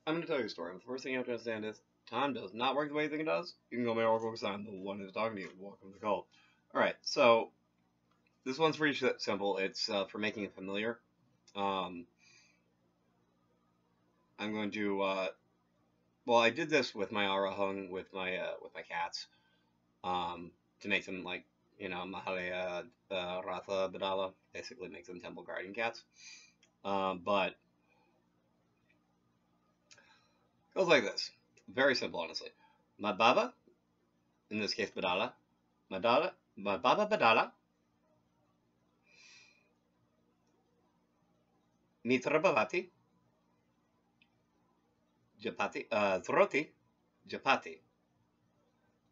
I'm going to tell you a story. The first thing you have to understand is time does not work the way you think it does. You can go to my Oracle because I'm the one who's talking to you. Welcome to the call. Alright, so this one's pretty simple. It's for making a familiar. Um, I'm going to, well, I did this with my Aura hung with my cats to make them like, Mahale Ratha Badala, basically make them temple guardian cats. But it goes like this. Very simple, honestly. My Baba, in this case Badala, my Baba Badala, Mitra Bhavati, Japati, Throti, Japati,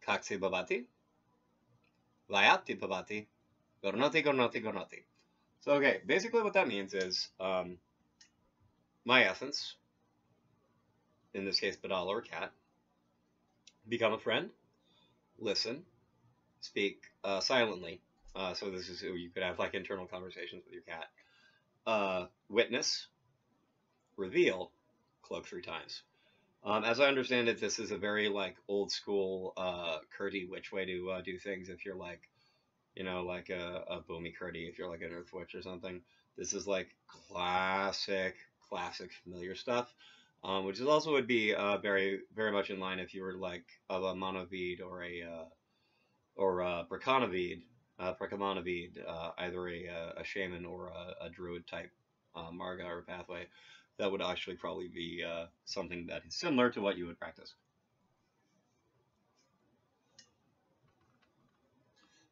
Kaksi Bhavati, Layati Bhavati, Gornoti, Gornoti, Gornoti. So, okay, basically what that means is my essence, in this case Badala or cat, become a friend, listen, speak silently. So this is you could have like internal conversations with your cat. Witness, reveal, cloak 3 times. As I understand it, this is a very like old school Kurdi witch way to do things. If you're like, like a Boomy Kurdi, if you're like an Earth Witch or something, this is like classic familiar stuff. Which is also would be very much in line if you were like of a Monovid or a Bracanavid, either a shaman or a druid type Marga or pathway. That would actually probably be something that is similar to what you would practice.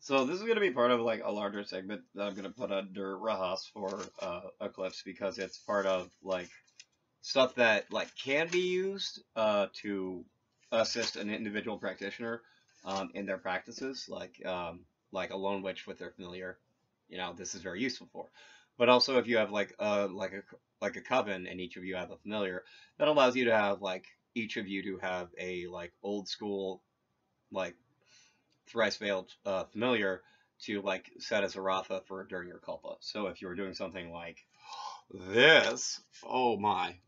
So this is going to be part of like a larger segment that I'm going to put under Rahas for Eclipse because it's part of like stuff that like can be used to assist an individual practitioner in their practices, like a lone witch with their familiar. This is very useful for. But also, if you have like a coven and each of you have a familiar, that allows you to have like each of you to have a like old school like thrice veiled familiar to like set as a Ratha for during your kulpa. So if you were doing something like this, oh my,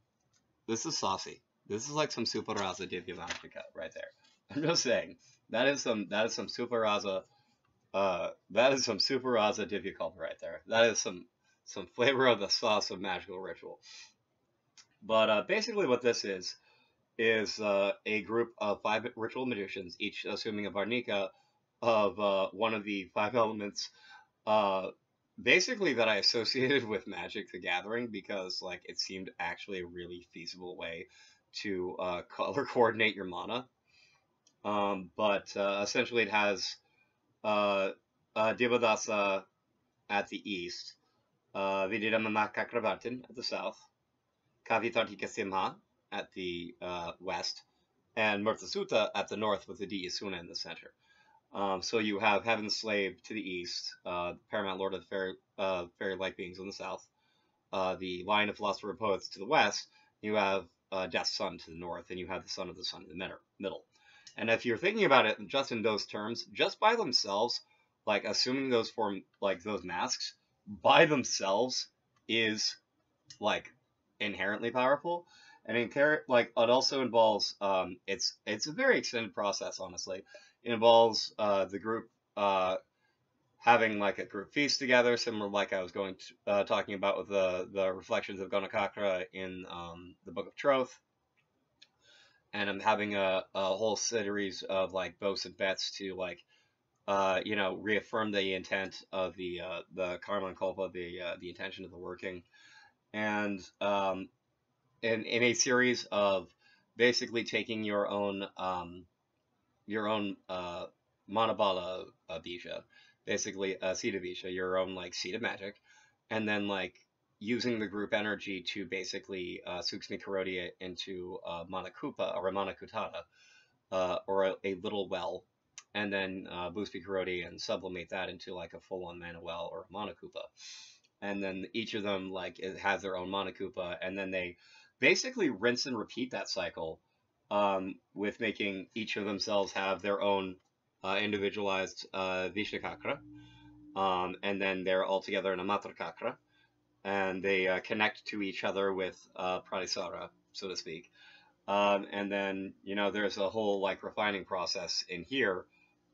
this is saucy. This is like some super rasa Divyamantika right there. I'm just saying that is some super rasa that is some super rasa Divya kulpa right there. That is some flavor of the sauce of magical ritual. But basically, what this is a group of 5 ritual magicians, each assuming a Varnika of one of the 5 elements. Basically, that I associated with Magic: The Gathering because like it seemed actually a really feasible way to color coordinate your mana. But essentially, it has Devadasa at the east, Vidyamamakakravartin at the south, Kavitartika Simha at the west, and Murtasutta at the north with the Diyasuna in the center. So you have Heaven's Slave to the east, Paramount Lord of the Fairy Light Beings on the south, the Lion of Philosopher Poets to the west, you have Death's Son to the north, and you have the Son of the Sun in the middle. And if you're thinking about it just in those terms, just by themselves, like assuming those form like those masks by themselves is like inherently powerful. And like it also involves it's a very extended process, honestly. It involves the group having like a group feast together, similar like I was talking about with the reflections of Gonakakra in the Book of Troth. And I'm having a whole series of like votes and bets to like reaffirm the intent of the karma and kulpa, the intention of the working, and in a series of basically taking your own Manabala Bija, basically Seed of Bija, your own like seed of magic, and then like using the group energy to basically Suksmi Karodi it into Manakupa or a Manakutata, or a little well, and then Boospi Karodi and sublimate that into like a full-on mana well or a Manakupa. And then each of them like it has their own Manakupa, and then they basically rinse and repeat that cycle with making each of themselves have their own individualized Vishnakakra, and then they're all together in a Matrakakra, and they connect to each other with Pradisara, so to speak. And then, you know, there's a whole like refining process in here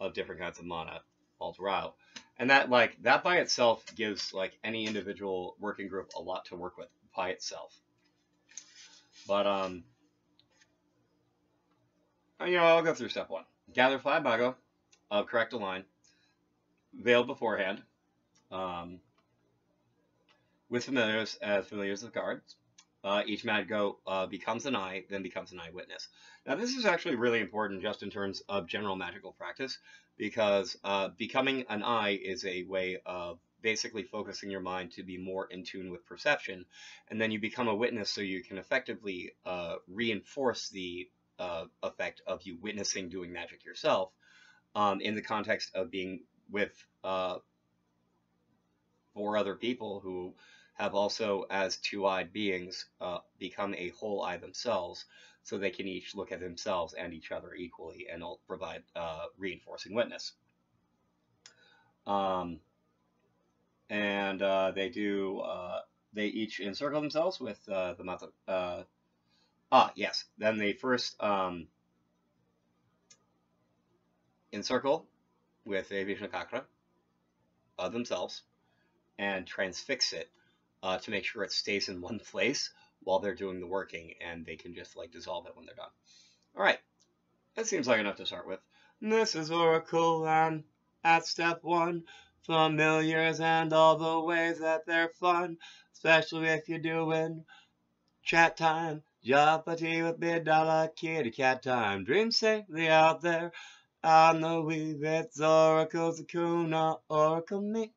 of different kinds of mana all throughout. And that like that by itself gives like any individual working group a lot to work with by itself. But you know, I'll go through step one. Gather 5 Bago of correct align, veiled beforehand, um, with familiars as familiars of cards. Each mad goat becomes an eye, then becomes an eyewitness. Now, this is actually really important just in terms of general magical practice, because becoming an eye is a way of basically focusing your mind to be more in tune with perception, and then you become a witness so you can effectively reinforce the effect of you witnessing doing magic yourself in the context of being with 4 other people who have also, as two-eyed beings, become a whole eye themselves, so they can each look at themselves and each other equally and provide reinforcing witness. And they each encircle themselves with the mother. Yes. Then they first encircle with a Vishnu Chakra of themselves and transfix it to make sure it stays in one place while they're doing the working, and they can just like dissolve it when they're done. All right, that seems like enough to start with. This is Oracle, and at step 1, familiars and all the ways that they're fun, especially if you're doing chat time, Japati with $1 kitty cat time, dream safely out there on the weave. It's Oracle's Akuna, Oracle me.